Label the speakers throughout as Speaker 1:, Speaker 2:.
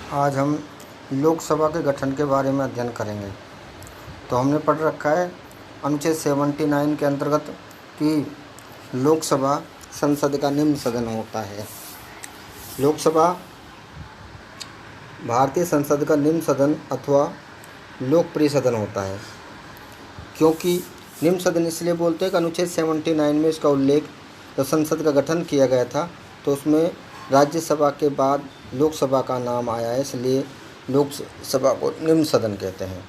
Speaker 1: आज हम लोकसभा के गठन के बारे में अध्ययन करेंगे। तो हमने पढ़ रखा है अनुच्छेद 79 के अंतर्गत कि लोकसभा संसद का निम्न सदन होता है। लोकसभा भारतीय संसद का निम्न सदन अथवा लोकप्रिय सदन होता है। क्योंकि निम्न सदन इसलिए बोलते हैं कि अनुच्छेद 79 में इसका उल्लेख, जब संसद का गठन किया गया था तो उसमें राज्यसभा के बाद लोकसभा का नाम आया है, इसलिए लोकसभा को निम्न सदन कहते हैं।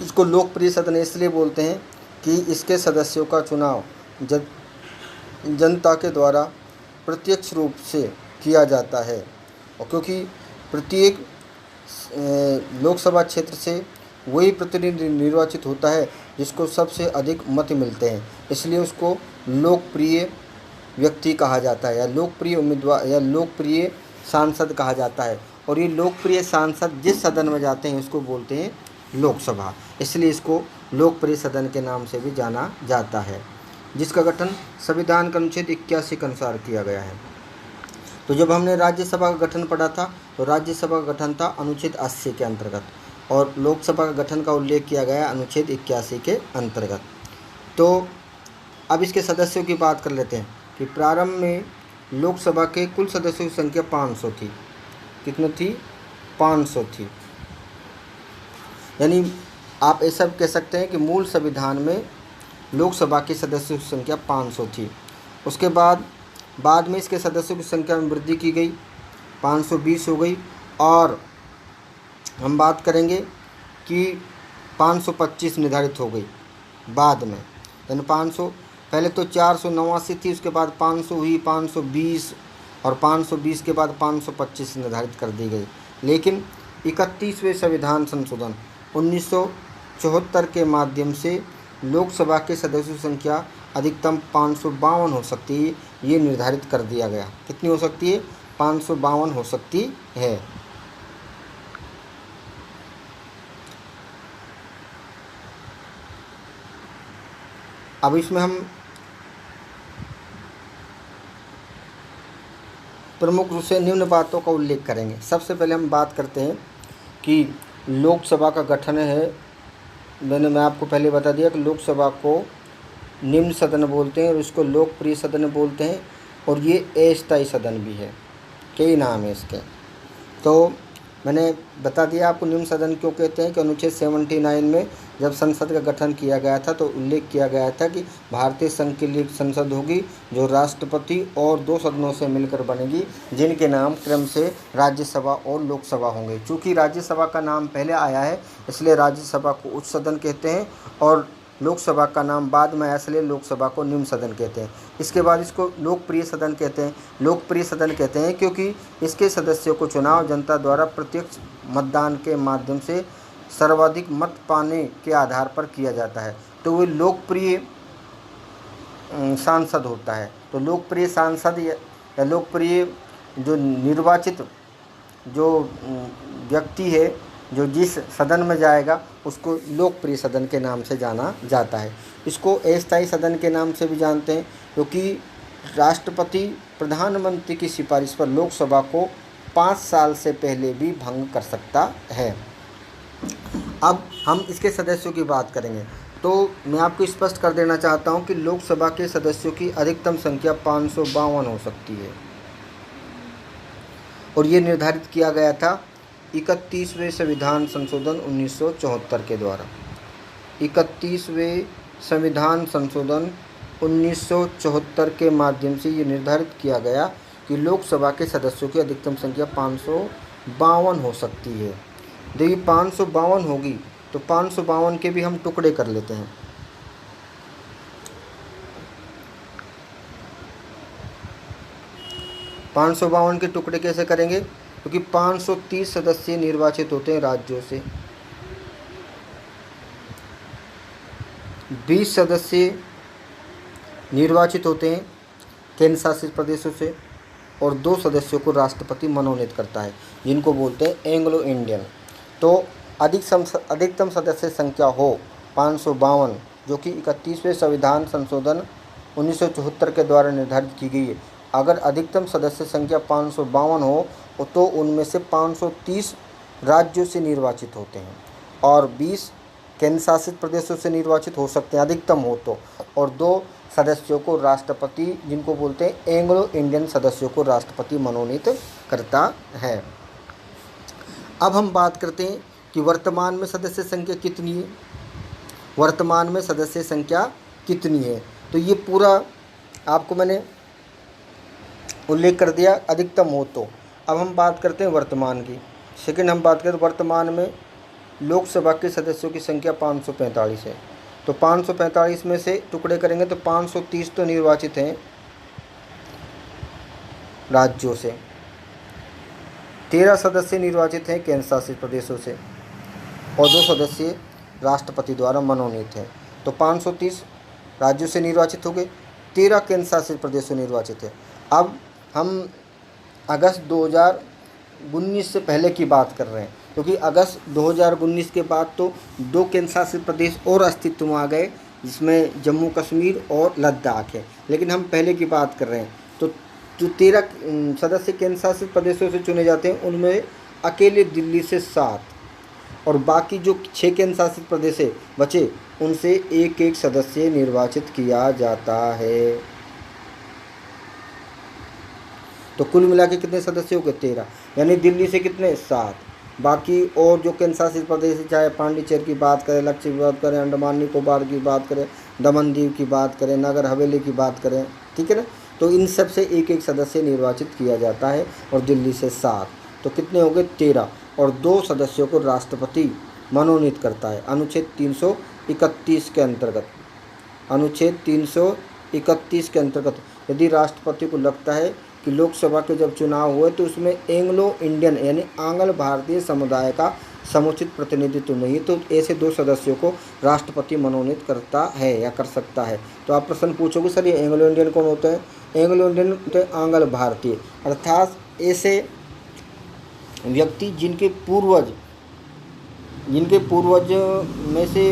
Speaker 1: इसको लोकप्रिय सदन इसलिए बोलते हैं कि इसके सदस्यों का चुनाव जनता के द्वारा प्रत्यक्ष रूप से किया जाता है, और क्योंकि प्रत्येक लोकसभा क्षेत्र से वही प्रतिनिधि निर्वाचित होता है जिसको सबसे अधिक मत मिलते हैं, इसलिए उसको लोकप्रिय व्यक्ति कहा जाता है या लोकप्रिय उम्मीदवार या लोकप्रिय सांसद कहा जाता है। और ये लोकप्रिय सांसद जिस सदन में जाते हैं उसको बोलते हैं लोकसभा, इसलिए इसको लोकप्रिय सदन के नाम से भी जाना जाता है, जिसका गठन संविधान के अनुच्छेद 81 के अनुसार किया गया है। तो जब हमने राज्यसभा का गठन पढ़ा था तो राज्यसभा का गठन था अनुच्छेद 80 के अंतर्गत, और लोकसभा का गठन का उल्लेख किया गया अनुच्छेद 81 के अंतर्गत। तो अब इसके सदस्यों की बात कर लेते हैं कि प्रारंभ में लोकसभा के कुल सदस्यों की संख्या 500 थी। कितनी थी? 500 थी। यानी आप ऐसा कह सकते हैं कि मूल संविधान में लोकसभा के सदस्यों की संख्या 500 थी। उसके बाद में इसके सदस्यों की संख्या में वृद्धि की गई, 520 हो गई, और हम बात करेंगे कि 525 निर्धारित हो गई बाद में। यानी 500 पहले तो 489 थी, उसके बाद 500 हुई, 520, और 520 के बाद 525 निर्धारित कर दी गई। लेकिन 31वें संविधान संशोधन 1974 के माध्यम से लोकसभा के सदस्यों की संख्या अधिकतम 552 हो सकती है, ये निर्धारित कर दिया गया। कितनी हो सकती है? 552 हो सकती है। अब इसमें हम प्रमुख रूप से निम्न बातों का उल्लेख करेंगे। सबसे पहले हम बात करते हैं कि लोकसभा का गठन है। मैं आपको पहले बता दिया कि लोकसभा को निम्न सदन बोलते हैं और इसको लोकप्रिय सदन बोलते हैं, और ये अस्थायी सदन भी है, कई नाम है इसके। तो मैंने बता दिया आपको निम्न सदन क्यों कहते हैं कि अनुच्छेद 79 में जब संसद का गठन किया गया था तो उल्लेख किया गया था कि भारतीय संघ की लिए संसद होगी जो राष्ट्रपति और 2 सदनों से मिलकर बनेगी, जिनके नाम क्रम से राज्यसभा और लोकसभा होंगे। चूँकि राज्यसभा का नाम पहले आया है इसलिए राज्यसभा को उच्च सदन कहते हैं, और लोकसभा का नाम बाद में आया इसलिए लोकसभा को निम्न सदन कहते हैं। इसके बाद इसको लोकप्रिय सदन कहते हैं। लोकप्रिय सदन कहते हैं क्योंकि इसके सदस्यों को चुनाव जनता द्वारा प्रत्यक्ष मतदान के माध्यम से सर्वाधिक मत पाने के आधार पर किया जाता है, तो वो लोकप्रिय सांसद होता है। तो लोकप्रिय सांसद या लोकप्रिय जो निर्वाचित जो व्यक्ति है जो जिस सदन में जाएगा उसको लोकप्रिय सदन के नाम से जाना जाता है। इसको अस्थायी सदन के नाम से भी जानते हैं क्योंकि राष्ट्रपति प्रधानमंत्री की सिफारिश पर लोकसभा को 5 साल से पहले भी भंग कर सकता है। अब हम इसके सदस्यों की बात करेंगे। तो मैं आपको स्पष्ट कर देना चाहता हूं कि लोकसभा के सदस्यों की अधिकतम संख्या 552 हो सकती है, और ये निर्धारित किया गया था 31वें संविधान संशोधन 1974 के द्वारा। 31वें संविधान संशोधन 1974 के माध्यम से ये निर्धारित किया गया कि लोकसभा के सदस्यों की अधिकतम संख्या 552 हो सकती है। जब ये 552 होगी तो 552 के भी हम टुकड़े कर लेते हैं। पाँच सौ बावन के टुकड़े कैसे करेंगे? क्योंकि 530 सदस्य निर्वाचित होते हैं राज्यों से, 20 सदस्य निर्वाचित होते हैं केंद्र शासित प्रदेशों से, और 2 सदस्यों को राष्ट्रपति मनोनीत करता है, जिनको बोलते हैं एंग्लो इंडियन। तो अधिकतम सदस्य संख्या हो 552, जो कि 31वें संविधान संशोधन 1974 के द्वारा निर्धारित की गई है। अगर अधिकतम सदस्य संख्या 552 हो तो उनमें से 530 राज्यों से निर्वाचित होते हैं और 20 केंद्र शासित प्रदेशों से निर्वाचित हो सकते हैं अधिकतम हो तो, और 2 सदस्यों को राष्ट्रपति, जिनको बोलते हैं एंग्लो इंडियन सदस्यों को राष्ट्रपति मनोनीत करता है। अब हम बात करते हैं कि वर्तमान में सदस्य संख्या कितनी है। वर्तमान में सदस्य संख्या कितनी है, तो ये पूरा आपको मैंने उल्लेख कर दिया अधिकतम हो तो। अब हम बात करते हैं वर्तमान की। सेकंड हम बात करें वर्तमान में लोकसभा के सदस्यों की संख्या 545 है। तो 545 में से टुकड़े करेंगे तो 530 तो निर्वाचित हैं राज्यों से, 13 सदस्य निर्वाचित हैं केंद्र शासित प्रदेशों से और 2 सदस्य राष्ट्रपति द्वारा मनोनीत हैं। तो 530 राज्यों से निर्वाचित हो गए, 13 केंद्र शासित प्रदेशों निर्वाचित है। अब हम अगस्त 2019 से पहले की बात कर रहे हैं, क्योंकि अगस्त 2019 के बाद तो 2 केंद्र शासित प्रदेश और अस्तित्व में आ गए, जिसमें जम्मू कश्मीर और लद्दाख है, लेकिन हम पहले की बात कर रहे हैं। तो जो 13 सदस्य केंद्र शासित प्रदेशों से चुने जाते हैं, उनमें अकेले दिल्ली से 7 और बाकी जो 6 केंद्र शासित प्रदेश है बचे, उनसे एक सदस्य निर्वाचित किया जाता है। तो कुल मिला के कितने सदस्य हो गए? 13। यानी दिल्ली से कितने? 7। बाकी और जो केंद्र शासित प्रदेश है, चाहे पांडिचेरी की बात करें, लक्षद्वीप करें, अंडमान निकोबार की बात करें, दमन दीव की बात करें, नगर हवेली की बात करें, ठीक है ना, तो इन सब से एक सदस्य निर्वाचित किया जाता है और दिल्ली से 7। तो कितने हो गए? 13। और 2 सदस्यों को राष्ट्रपति मनोनीत करता है अनुच्छेद 331 के अंतर्गत। अनुच्छेद 331 के अंतर्गत यदि राष्ट्रपति को लगता है कि लोकसभा के जब चुनाव हुए तो उसमें एंग्लो इंडियन यानी आंग्ल भारतीय समुदाय का समुचित प्रतिनिधित्व नहीं, तो ऐसे 2 सदस्यों को राष्ट्रपति मनोनीत करता है या कर सकता है। तो आप प्रश्न पूछोगे सर ये एंग्लो इंडियन कौन होते हैं? एंग्लो इंडियन होते हैं आंग्ल भारतीय, अर्थात ऐसे व्यक्ति जिनके पूर्वज में से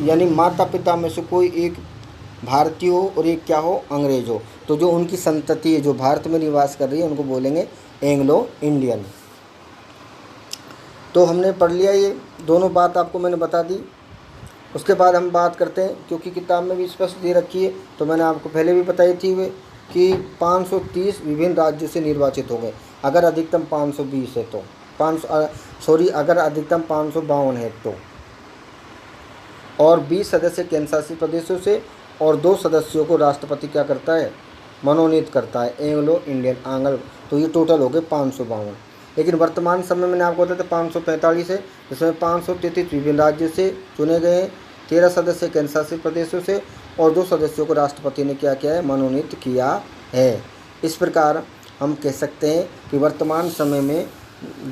Speaker 1: यानी माता पिता में से कोई एक भारतीय हो और एक क्या हो? अंग्रेज हो। तो जो उनकी संतति है जो भारत में निवास कर रही है उनको बोलेंगे एंग्लो इंडियन। तो हमने पढ़ लिया, ये दोनों बात आपको मैंने बता दी। उसके बाद हम बात करते हैं, क्योंकि किताब में भी स्पष्ट दे रखी है, तो मैंने आपको पहले भी बताई थी वे कि 530 विभिन्न राज्यों से निर्वाचित हो गए। अगर अधिकतम 520 है तो अगर अधिकतम 552 है तो, और 20 सदस्य केंद्र शासित प्रदेशों से और 2 सदस्यों को राष्ट्रपति क्या करता है? मनोनीत करता है, एंग्लो इंडियन आंग्ल। तो ये टोटल हो गए 552। लेकिन वर्तमान समय में आपको बताया था 545 है, जिसमें 533 विभिन्न राज्यों से चुने गए हैं, 13 सदस्य केंद्र शासित प्रदेशों से और 2 सदस्यों को राष्ट्रपति ने क्या किया है? मनोनीत किया है। इस प्रकार हम कह सकते हैं कि वर्तमान समय में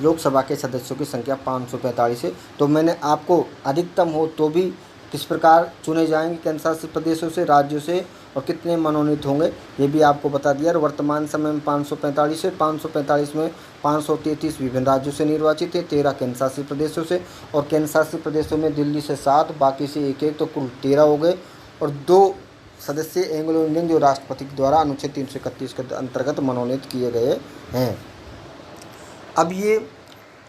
Speaker 1: लोकसभा के सदस्यों की संख्या 545 है। तो मैंने आपको अधिकतम हो तो भी किस प्रकार चुने जाएंगे केंद्र शासित प्रदेशों से, राज्यों से, और कितने मनोनीत होंगे ये भी आपको बता दिया। और वर्तमान समय में 545 है, 545 में 533 विभिन्न राज्यों से निर्वाचित है, 13 केंद्र शासित प्रदेशों से, और केंद्र शासित प्रदेशों में दिल्ली से 7, बाकी से एक, तो कुल 13 हो गए। और 2 सदस्य एंग्लो इंडियन जो राष्ट्रपति के द्वारा अनुच्छेद 331 के अंतर्गत मनोनीत किए गए हैं। अब ये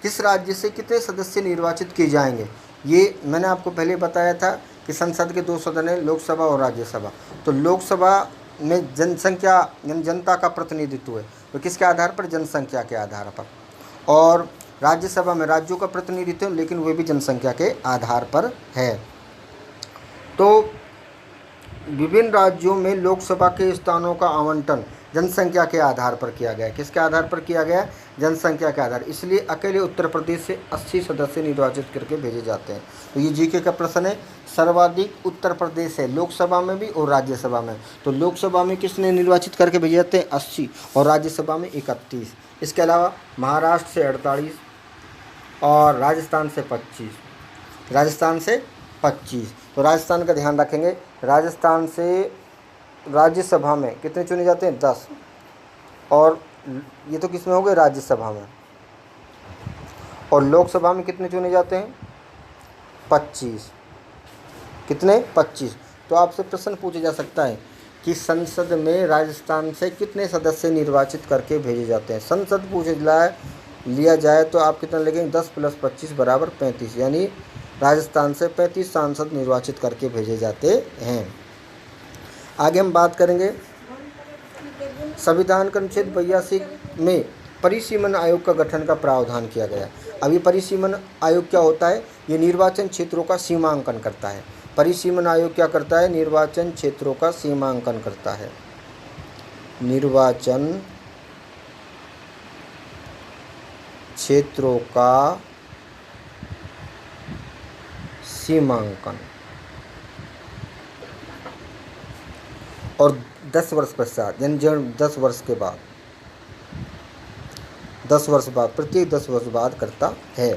Speaker 1: किस राज्य से कितने सदस्य निर्वाचित किए जाएंगे, ये मैंने आपको पहले बताया था कि संसद के 2 सदन हैं, लोकसभा और राज्यसभा। तो लोकसभा में जनसंख्या यानी जनता का प्रतिनिधित्व है, तो किसके आधार पर? जनसंख्या के आधार पर। और राज्यसभा में राज्यों का प्रतिनिधित्व, लेकिन वे भी जनसंख्या के आधार पर है। तो विभिन्न राज्यों में लोकसभा के स्थानों का आवंटन जनसंख्या के आधार पर किया गया। किसके आधार पर किया गया? जनसंख्या के आधार। इसलिए अकेले उत्तर प्रदेश से 80 सदस्य निर्वाचित करके भेजे जाते हैं। तो ये जीके का प्रश्न है। सर्वाधिक उत्तर प्रदेश है लोकसभा में भी और राज्यसभा में। तो लोकसभा में किसने निर्वाचित करके भेजे जाते हैं? 80, और राज्यसभा में 31। इसके अलावा महाराष्ट्र से 48 और राजस्थान से 25। तो राजस्थान का ध्यान रखेंगे। राजस्थान से राज्यसभा में कितने चुने जाते हैं? 10। और ये तो किस में हो गए? राज्यसभा में। और लोकसभा में कितने चुने जाते हैं? 25। कितने? 25। तो आपसे प्रश्न पूछा जा सकता है कि संसद में राजस्थान से कितने सदस्य निर्वाचित करके भेजे जाते हैं। संसद पूछ लिया जाए तो आप कितना लगेंगे, 10 + 25 = 35, यानी राजस्थान से 35 सांसद निर्वाचित करके भेजे जाते हैं। आगे हम बात करेंगे संविधान के अनुच्छेद 82 में परिसीमन आयोग का गठन का प्रावधान किया गया। अभी परिसीमन आयोग क्या होता है, ये निर्वाचन क्षेत्रों का सीमांकन करता है। परिसीमन आयोग क्या करता है, निर्वाचन क्षेत्रों का सीमांकन करता है। निर्वाचन क्षेत्रों का सीमांकन, और 10 वर्ष पश्चात, यानी 10 वर्ष के बाद, 10 वर्ष बाद, प्रत्येक 10 वर्ष बाद करता है।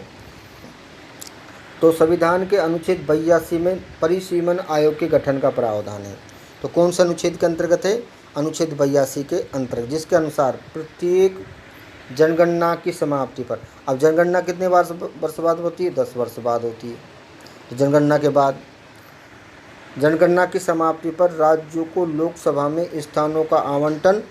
Speaker 1: तो संविधान के अनुच्छेद 82 में परिसीमन आयोग के गठन का प्रावधान है। तो कौन सा अनुच्छेद के अंतर्गत है, अनुच्छेद 82 के अंतर्गत, जिसके अनुसार प्रत्येक जनगणना की समाप्ति पर, अब जनगणना कितने वर्ष बाद होती है, 10 वर्ष बाद होती है। तो जनगणना के बाद, जनगणना की समाप्ति पर राज्यों को लोकसभा में स्थानों का आवंटन,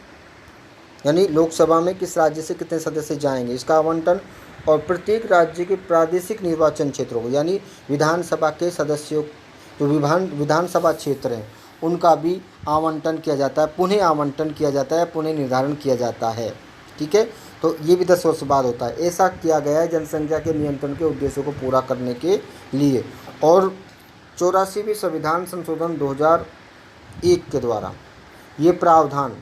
Speaker 1: यानी लोकसभा में किस राज्य से कितने सदस्य जाएंगे इसका आवंटन, और प्रत्येक राज्य के प्रादेशिक निर्वाचन क्षेत्रों को, यानी विधानसभा के सदस्यों, जो विधानसभा क्षेत्र हैं उनका भी आवंटन किया जाता है, पुनः आवंटन किया जाता है, पुनः निर्धारण किया जाता है। ठीक है, तो ये भी 10 वर्ष बाद होता है। ऐसा किया गया है जनसंख्या के नियंत्रण के उद्देश्यों को पूरा करने के लिए। और 84वें संविधान संशोधन 2001 के द्वारा ये प्रावधान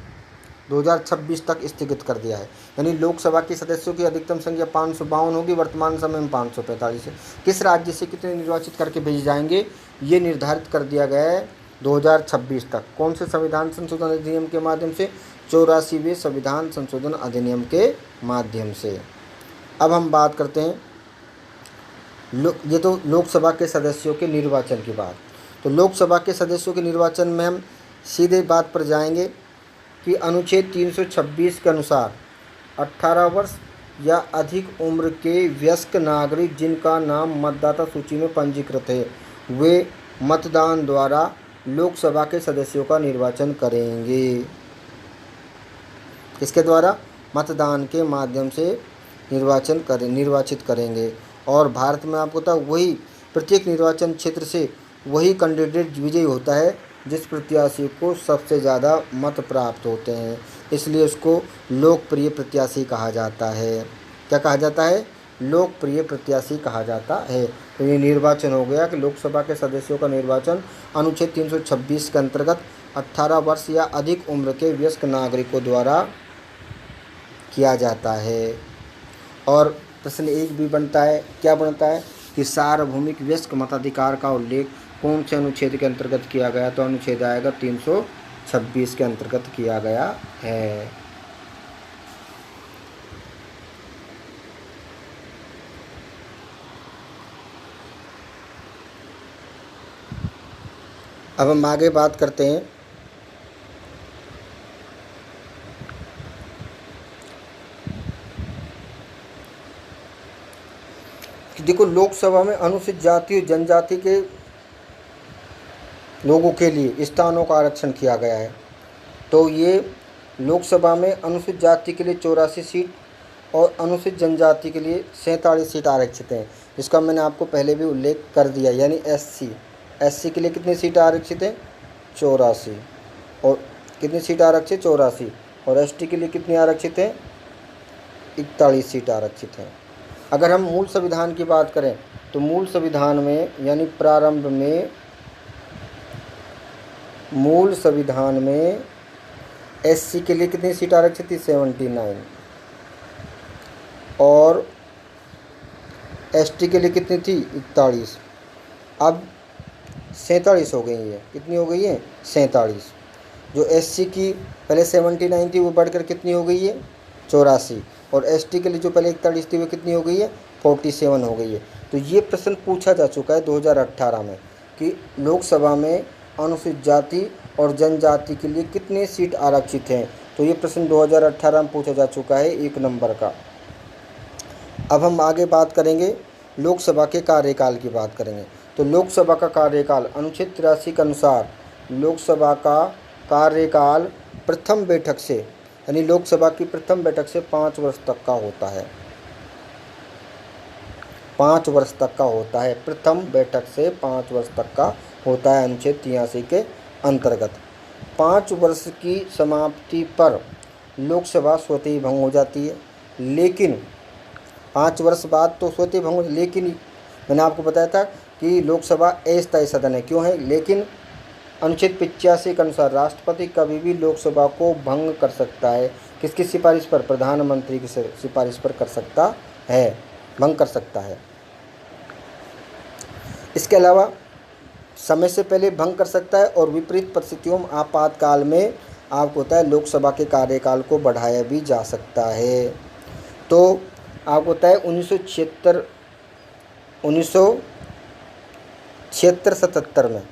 Speaker 1: 2026 तक स्थगित कर दिया है। यानी लोकसभा के सदस्यों की अधिकतम संख्या 552 होगी, वर्तमान समय में 545 है। किस राज्य से कितने निर्वाचित करके भेजे जाएंगे ये निर्धारित कर दिया गया है 2026 तक। कौन से संविधान संशोधन अधिनियम के माध्यम से, 84वें संविधान संशोधन अधिनियम के माध्यम से। अब हम बात करते हैं ये तो लोकसभा के सदस्यों के निर्वाचन की बात। तो लोकसभा के सदस्यों के निर्वाचन में हम सीधे बात पर जाएंगे कि अनुच्छेद 326 के अनुसार 18 वर्ष या अधिक उम्र के वयस्क नागरिक जिनका नाम मतदाता सूची में पंजीकृत है, वे मतदान द्वारा लोकसभा के सदस्यों का निर्वाचन करेंगे। किसके द्वारा, मतदान के माध्यम से निर्वाचित करेंगे। और भारत में आपको पता वही प्रत्येक निर्वाचन क्षेत्र से वही कैंडिडेट विजयी होता है जिस प्रत्याशी को सबसे ज़्यादा मत प्राप्त होते हैं, इसलिए उसको लोकप्रिय प्रत्याशी कहा जाता है। क्या कहा जाता है, लोकप्रिय प्रत्याशी कहा जाता है। तो ये निर्वाचन हो गया कि लोकसभा के सदस्यों का निर्वाचन अनुच्छेद 326 के अंतर्गत 18 वर्ष या अधिक उम्र के वयस्क नागरिकों द्वारा किया जाता है। और प्रश्न 1 भी बनता है, क्या बनता है कि सार्वभौमिक वयस्क मताधिकार का उल्लेख कौन से अनुच्छेद के अंतर्गत किया गया, तो अनुच्छेद आएगा 326 के अंतर्गत किया गया है। अब हम आगे बात करते हैं कि देखो लोकसभा में अनुसूचित जाति और जनजाति के लोगों के लिए स्थानों का आरक्षण किया गया है। तो ये लोकसभा में अनुसूचित जाति के लिए 84 सीट और अनुसूचित जनजाति के लिए 47 सीट आरक्षित हैं। इसका मैंने आपको पहले भी उल्लेख कर दिया। यानी एससी के लिए कितनी सीट आरक्षित है, 84, और कितनी सीट आरक्षित, 84, और एसटी के लिए कितनी आरक्षित है, 41 सीट आरक्षित हैं। अगर हम मूल संविधान की बात करें तो मूल संविधान में यानी प्रारंभ में मूल संविधान में एससी के लिए कितनी सीट आरक्षित थी, 79, और एसटी के लिए कितनी थी, 41। अब 47 हो गई है, कितनी हो गई है, 47। जो एससी की पहले 79 थी वो बढ़कर कितनी हो गई है, 84, और एसटी के लिए जो पहले 41 थी वो कितनी हो गई है, 47 हो गई है। तो ये प्रश्न पूछा जा चुका है 2018 में कि लोकसभा में अनुसूचित जाति और जनजाति के लिए कितने सीट आरक्षित हैं। तो ये प्रश्न 2018 में पूछा जा चुका है 1 नंबर का। अब हम आगे बात करेंगे लोकसभा के कार्यकाल की बात करेंगे। तो लोकसभा का कार्यकाल अनुच्छेद 83 के अनुसार लोकसभा का कार्यकाल प्रथम बैठक से, यानी लोकसभा की प्रथम बैठक से 5 वर्ष तक का होता है। 5 वर्ष तक का होता है, प्रथम बैठक से 5 वर्ष तक का होता है अनुच्छेद 83 के अंतर्गत। 5 वर्ष की समाप्ति पर लोकसभा स्वतः ही भंग हो जाती है, लेकिन 5 वर्ष बाद तो स्वतः ही भंग हो, लेकिन मैंने आपको बताया था कि लोकसभा अस्थायी सदन है, क्यों है, लेकिन अनुच्छेद 85 के अनुसार राष्ट्रपति कभी भी लोकसभा को भंग कर सकता है। किसकी सिफारिश पर? प्रधानमंत्री की सिफारिश पर कर सकता है, भंग कर सकता है। इसके अलावा समय से पहले भंग कर सकता है और विपरीत परिस्थितियों में आपातकाल में आपको होता है लोकसभा के कार्यकाल को बढ़ाया भी जा सकता है। तो आपको होता है 1976-77 में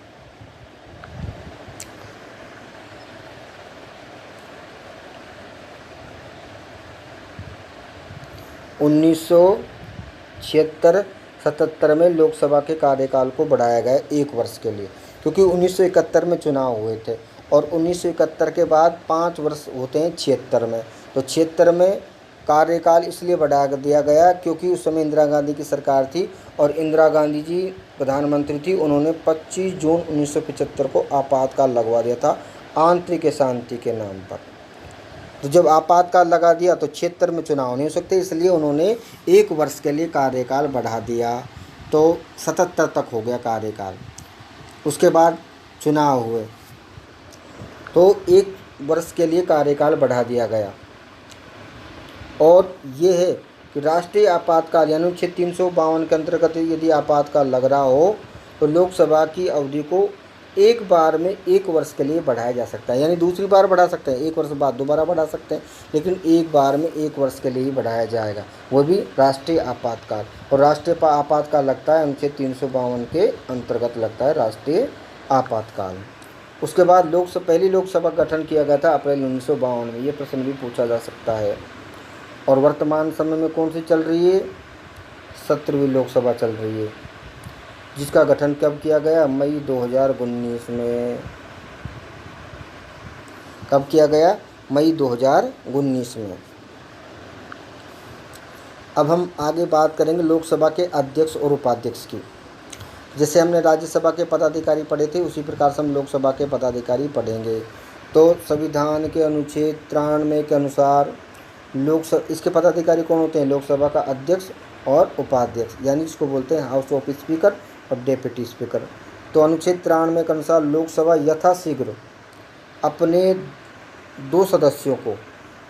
Speaker 1: 1976-77 में लोकसभा के कार्यकाल को बढ़ाया गया 1 वर्ष के लिए, क्योंकि 1971 में चुनाव हुए थे और 1971 के बाद 5 वर्ष होते हैं 76 में। तो 76 में कार्यकाल इसलिए बढ़ा दिया गया क्योंकि उस समय इंदिरा गांधी की सरकार थी और इंदिरा गांधी जी प्रधानमंत्री थी। उन्होंने 25 जून 1975 को आपातकाल लगवा दिया था आंतरिक शांति के नाम पर। तो जब आपातकाल लगा दिया तो 76 में चुनाव नहीं हो सकते, इसलिए उन्होंने 1 वर्ष के लिए कार्यकाल बढ़ा दिया, तो 77 तक हो गया कार्यकाल। उसके बाद चुनाव हुए तो 1 वर्ष के लिए कार्यकाल बढ़ा दिया गया। और ये है कि राष्ट्रीय आपातकाल यानी अनुच्छेद 352 के अंतर्गत यदि आपातकाल लग रहा हो तो लोकसभा की अवधि को एक बार में 1 वर्ष के लिए बढ़ाया जा सकता है, यानी दूसरी बार बढ़ा सकते हैं, 1 वर्ष बाद दोबारा बढ़ा सकते हैं, लेकिन एक बार में 1 वर्ष के लिए ही बढ़ाया जाएगा, वो भी राष्ट्रीय आपातकाल। और राष्ट्रीय आपातकाल लगता है अनुच्छेद 352 के अंतर्गत लगता है राष्ट्रीय आपातकाल। उसके बाद पहली लोकसभा का गठन किया गया था अप्रैल 1952 में, ये प्रश्न भी पूछा जा सकता है। और वर्तमान समय में कौन सी चल रही है? 17वीं लोकसभा चल रही है, जिसका गठन कब किया गया? मई 2019 में। कब किया गया? मई 2019 में। अब हम आगे बात करेंगे लोकसभा के अध्यक्ष और उपाध्यक्ष की। जैसे हमने राज्यसभा के पदाधिकारी पढ़े थे उसी प्रकार से हम लोकसभा के पदाधिकारी पढ़ेंगे। तो संविधान के अनुच्छेद 93 के अनुसार इसके पदाधिकारी कौन होते हैं? लोकसभा का अध्यक्ष और उपाध्यक्ष, यानी इसको बोलते हैं हाउस ऑफ स्पीकर और डेप्यूटी स्पीकर। तो अनुच्छेद 93 के अनुसार लोकसभा यथाशीघ्र अपने 2 सदस्यों को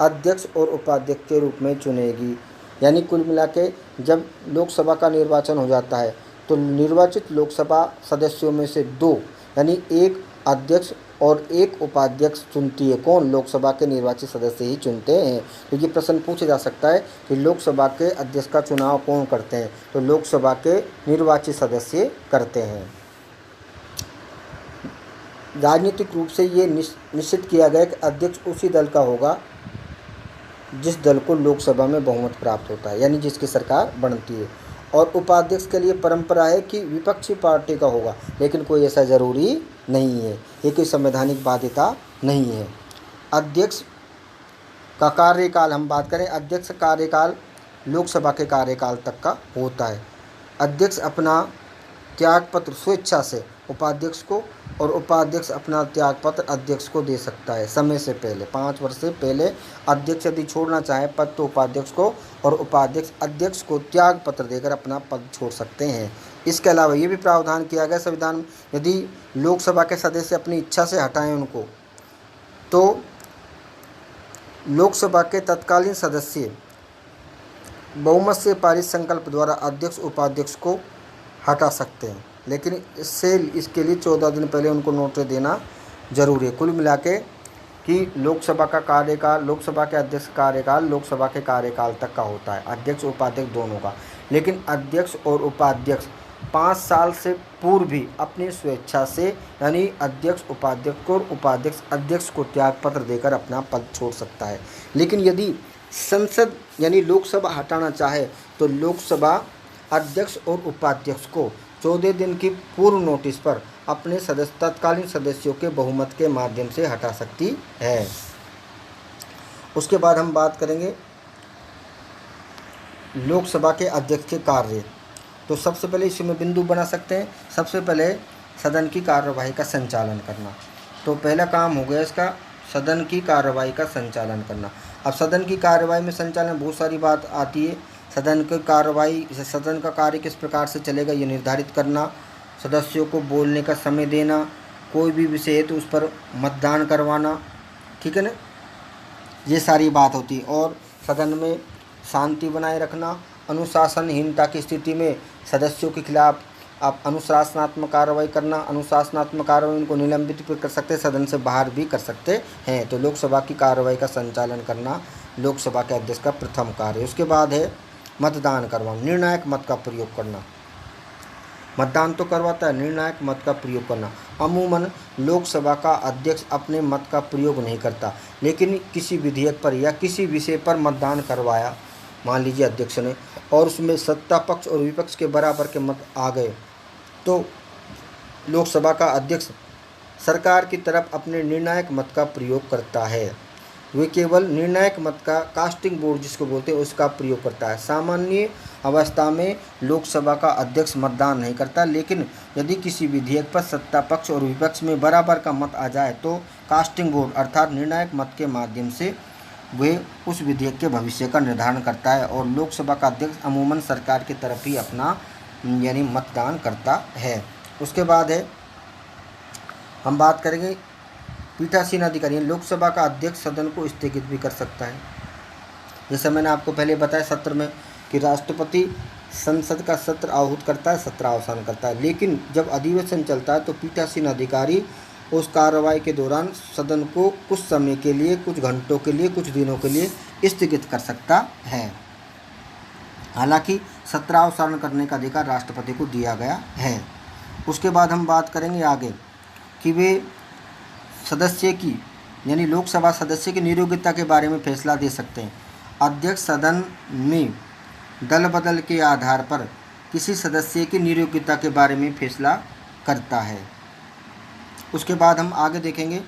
Speaker 1: अध्यक्ष और उपाध्यक्ष के रूप में चुनेगी। यानी कुल मिला के जब लोकसभा का निर्वाचन हो जाता है तो निर्वाचित लोकसभा सदस्यों में से 2 यानी 1 अध्यक्ष और 1 उपाध्यक्ष चुनती है। कौन? लोकसभा के निर्वाचित सदस्य ही चुनते हैं। तो ये प्रश्न पूछा जा सकता है कि लोकसभा के अध्यक्ष का चुनाव कौन करते हैं? तो लोकसभा के निर्वाचित सदस्य करते हैं। राजनीतिक रूप से ये निश्चित किया गया कि अध्यक्ष उसी दल का होगा जिस दल को लोकसभा में बहुमत प्राप्त होता है, यानी जिसकी सरकार बनती है। और उपाध्यक्ष के लिए परंपरा है कि विपक्षी पार्टी का होगा, लेकिन कोई ऐसा ज़रूरी नहीं है, ये कोई संवैधानिक बाध्यता नहीं है। अध्यक्ष का कार्यकाल हम बात करें, अध्यक्ष कार्यकाल लोकसभा के कार्यकाल तक का होता है। अध्यक्ष अपना त्यागपत्र स्वेच्छा से उपाध्यक्ष को और उपाध्यक्ष अपना त्यागपत्र अध्यक्ष को दे सकता है समय से पहले, 5 वर्ष से पहले। अध्यक्ष यदि छोड़ना चाहे पद तो उपाध्यक्ष को और उपाध्यक्ष अध्यक्ष को त्यागपत्र देकर अपना पद छोड़ सकते हैं। इसके अलावा ये भी प्रावधान किया गया संविधान में, यदि लोकसभा के सदस्य अपनी इच्छा से हटाएं उनको, तो लोकसभा के तत्कालीन सदस्य बहुमत से पारित संकल्प द्वारा अध्यक्ष उपाध्यक्ष को हटा सकते हैं, लेकिन इसके लिए 14 दिन पहले उनको नोटिस देना जरूरी है। कुल मिला के कि लोकसभा का कार्यकाल, लोकसभा के अध्यक्ष कार्यकाल लोकसभा के कार्यकाल तक का होता है, अध्यक्ष उपाध्यक्ष दोनों का। लेकिन अध्यक्ष और उपाध्यक्ष 5 साल से पूर्व भी अपनी स्वेच्छा से, यानी अध्यक्ष उपाध्यक्ष को और उपाध्यक्ष अध्यक्ष को त्यागपत्र देकर अपना पद छोड़ सकता है। लेकिन यदि संसद यानी लोकसभा हटाना चाहे तो लोकसभा अध्यक्ष और उपाध्यक्ष को 14 दिन की पूर्व नोटिस पर अपने तत्कालीन सदस्यों के बहुमत के माध्यम से हटा सकती है। उसके बाद हम बात करेंगे लोकसभा के अध्यक्ष के कार्य। तो सबसे पहले इसमें बिंदु बना सकते हैं। सबसे पहले सदन की कार्यवाही का संचालन करना। तो पहला काम हो गया इसका सदन की कार्यवाही का संचालन करना। अब सदन की कार्यवाही में संचालन में बहुत सारी बात आती है। सदन की कार्यवाही, सदन का कार्य किस प्रकार से चलेगा ये निर्धारित करना, सदस्यों को बोलने का समय देना, कोई भी विषय है तो उस पर मतदान करवाना, ठीक है ना, ये सारी बात होती है। और सदन में शांति बनाए रखना, अनुशासनहीनता की स्थिति में सदस्यों के खिलाफ आप अनुशासनात्मक कार्रवाई करना। अनुशासनात्मक कार्रवाई उनको निलंबित भी कर सकते हैं, सदन से बाहर भी कर सकते हैं। तो लोकसभा की कार्रवाई का संचालन करना लोकसभा के अध्यक्ष का प्रथम कार्य। उसके बाद है मतदान करवाना, निर्णायक मत का प्रयोग करना। मतदान तो करवाता है, निर्णायक मत का प्रयोग करना। अमूमन लोकसभा का अध्यक्ष अपने मत का प्रयोग नहीं करता, लेकिन किसी विधेयक पर या किसी विषय पर मतदान करवाया, मान लीजिए अध्यक्ष ने, और उसमें सत्ता पक्ष और विपक्ष के बराबर के मत आ गए, तो लोकसभा का अध्यक्ष सरकार की तरफ अपने निर्णायक मत का प्रयोग करता है। वे केवल निर्णायक मत का कास्टिंग वोट जिसको बोलते हैं उसका प्रयोग करता है। सामान्य अवस्था में लोकसभा का अध्यक्ष मतदान नहीं करता, लेकिन यदि किसी विधेयक पर सत्ता पक्ष और विपक्ष में बराबर का मत आ जाए तो कास्टिंग वोट अर्थात निर्णायक मत के माध्यम से वे उस विधेयक के भविष्य का निर्धारण करता है। और लोकसभा का अध्यक्ष अमूमन सरकार की तरफ ही अपना यानी मतदान करता है। उसके बाद है हम बात करेंगे पीठासीन अधिकारी। लोकसभा का अध्यक्ष सदन को स्थगित भी कर सकता है। जैसे मैंने आपको पहले बताया सत्र में कि राष्ट्रपति संसद का सत्र आहूत करता है, सत्र अवसान करता है, लेकिन जब अधिवेशन चलता है तो पीठासीन अधिकारी उस कार्रवाई के दौरान सदन को कुछ समय के लिए, कुछ घंटों के लिए, कुछ दिनों के लिए स्थगित कर सकता है। हालांकि सत्रावसान करने का अधिकार राष्ट्रपति को दिया गया है। उसके बाद हम बात करेंगे आगे कि वे सदस्य की यानी लोकसभा सदस्य की नियोक्ता के बारे में फैसला दे सकते हैं। अध्यक्ष सदन में दल बदल के आधार पर किसी सदस्य की नियोक्ता के बारे में फैसला करता है। उसके बाद हम आगे देखेंगे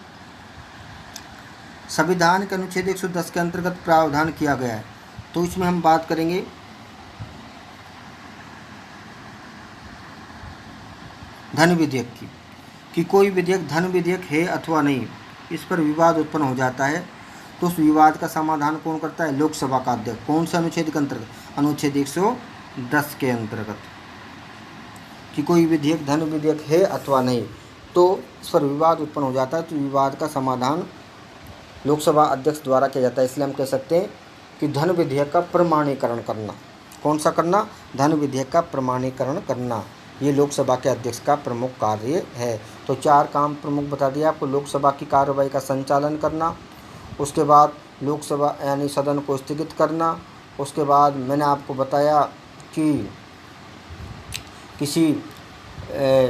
Speaker 1: संविधान के अनुच्छेद 110 के अंतर्गत प्रावधान किया गया है। तो इसमें हम बात करेंगे धन विधेयक की कि कोई विधेयक धन विधेयक है अथवा नहीं, इस पर विवाद उत्पन्न हो जाता है तो उस विवाद का समाधान कौन करता है? लोकसभा का अध्यक्ष। कौन से अनुच्छेद के अंतर्गत? अनुच्छेद 110 के अंतर्गत कि कोई विधेयक धन विधेयक है अथवा नहीं, तो इस पर विवाद उत्पन्न हो जाता है तो विवाद का समाधान लोकसभा अध्यक्ष द्वारा किया जाता है। इसलिए हम कह सकते हैं कि धन विधेयक का प्रमाणीकरण करना। कौन सा करना? धन विधेयक का प्रमाणीकरण करना, ये लोकसभा के अध्यक्ष का प्रमुख कार्य है। तो 4 काम प्रमुख बता दिया आपको। लोकसभा की कार्रवाई का संचालन करना, उसके बाद लोकसभा यानी सदन को स्थगित करना, उसके बाद मैंने आपको बताया कि किसी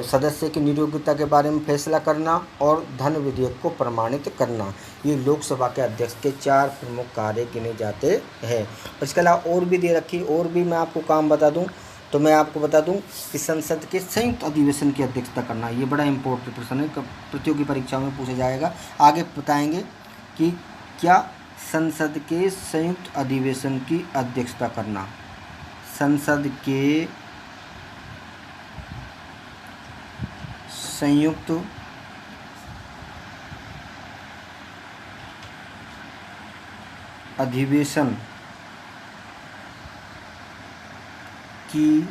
Speaker 1: सदस्य की नियोक्ता के बारे में फैसला करना और धन विधेयक को प्रमाणित करना। ये लोकसभा के अध्यक्ष के 4 प्रमुख कार्य गिने जाते हैं। इसके अलावा और भी दे रखी, और भी मैं आपको काम बता दूं तो मैं आपको बता दूं कि संसद के संयुक्त अधिवेशन की अध्यक्षता करना, ये बड़ा इंपॉर्टेंट प्रश्न है, प्रतियोगी परीक्षाओं में पूछा जाएगा। आगे बताएंगे कि क्या संसद के संयुक्त अधिवेशन की अध्यक्षता करना, संसद के संयुक्त अधिवेशन की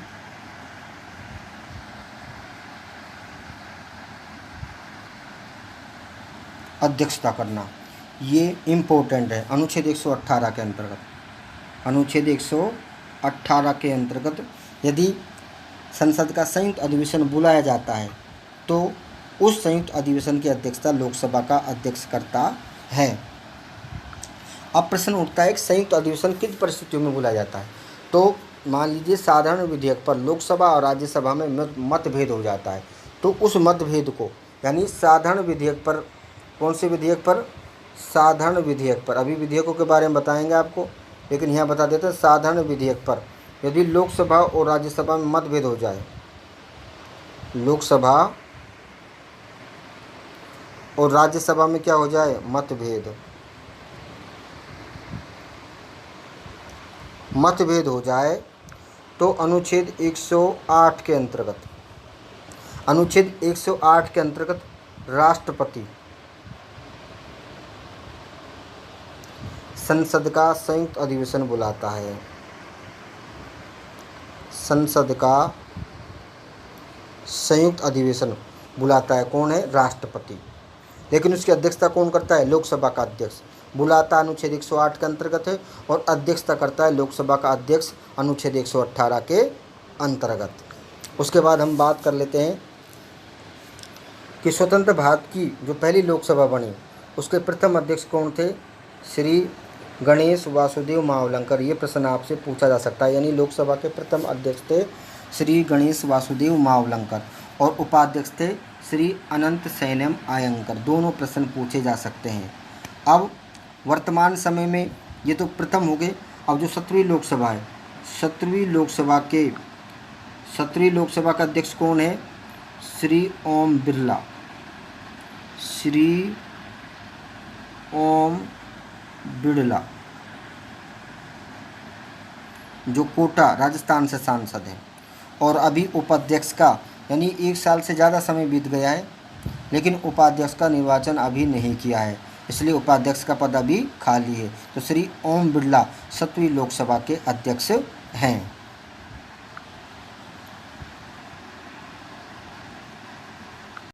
Speaker 1: अध्यक्षता करना, ये इम्पोर्टेंट है। अनुच्छेद 118 के अंतर्गत, अनुच्छेद 118 के अंतर्गत यदि संसद का संयुक्त अधिवेशन बुलाया जाता है तो उस संयुक्त अधिवेशन की अध्यक्षता लोकसभा का अध्यक्ष करता है। अब प्रश्न उठता है कि संयुक्त अधिवेशन किन परिस्थितियों में बुलाया जाता है? तो मान लीजिए साधारण विधेयक पर लोकसभा और राज्यसभा में मतभेद हो जाता है, तो उस मतभेद को यानी साधारण विधेयक पर, कौन से विधेयक पर? साधारण विधेयक पर। अभी विधेयकों के बारे में बताएंगे आपको, लेकिन यहाँ बता देते हैं साधारण विधेयक पर यदि लोकसभा और राज्यसभा में मतभेद हो जाए, लोकसभा और राज्यसभा में क्या हो जाए, मतभेद हो जाए तो अनुच्छेद 108 के अंतर्गत, अनुच्छेद 108 के अंतर्गत राष्ट्रपति संसद का संयुक्त अधिवेशन बुलाता है। संसद का संयुक्त अधिवेशन बुलाता है कौन है, राष्ट्रपति। लेकिन उसकी अध्यक्षता कौन करता है, लोकसभा का अध्यक्ष। बुलाता अनुच्छेद 108 के अंतर्गत है और अध्यक्षता करता है लोकसभा का अध्यक्ष अनुच्छेद 118 के अंतर्गत। उसके बाद हम बात कर लेते हैं कि स्वतंत्र भारत की जो पहली लोकसभा बनी उसके प्रथम अध्यक्ष कौन थे, श्री गणेश वासुदेव मावलंकर। ये प्रश्न आपसे पूछा जा सकता है। यानी लोकसभा के प्रथम अध्यक्ष थे श्री गणेश वासुदेव मावलंकर और उपाध्यक्ष थे श्री अनंत शयनम अयंगर। दोनों प्रश्न पूछे जा सकते हैं। अब वर्तमान समय में ये तो प्रथम हो गए। अब जो 17वीं लोकसभा है, 17वीं लोकसभा का अध्यक्ष कौन है, श्री ओम बिरला। श्री ओम बिरला जो कोटा राजस्थान से सांसद हैं और अभी उपाध्यक्ष का, यानी 1 साल से ज़्यादा समय बीत गया है लेकिन उपाध्यक्ष का निर्वाचन अभी नहीं किया है, इसलिए उपाध्यक्ष का पद अभी खाली है। तो श्री ओम बिरला 7वीं लोकसभा के अध्यक्ष हैं।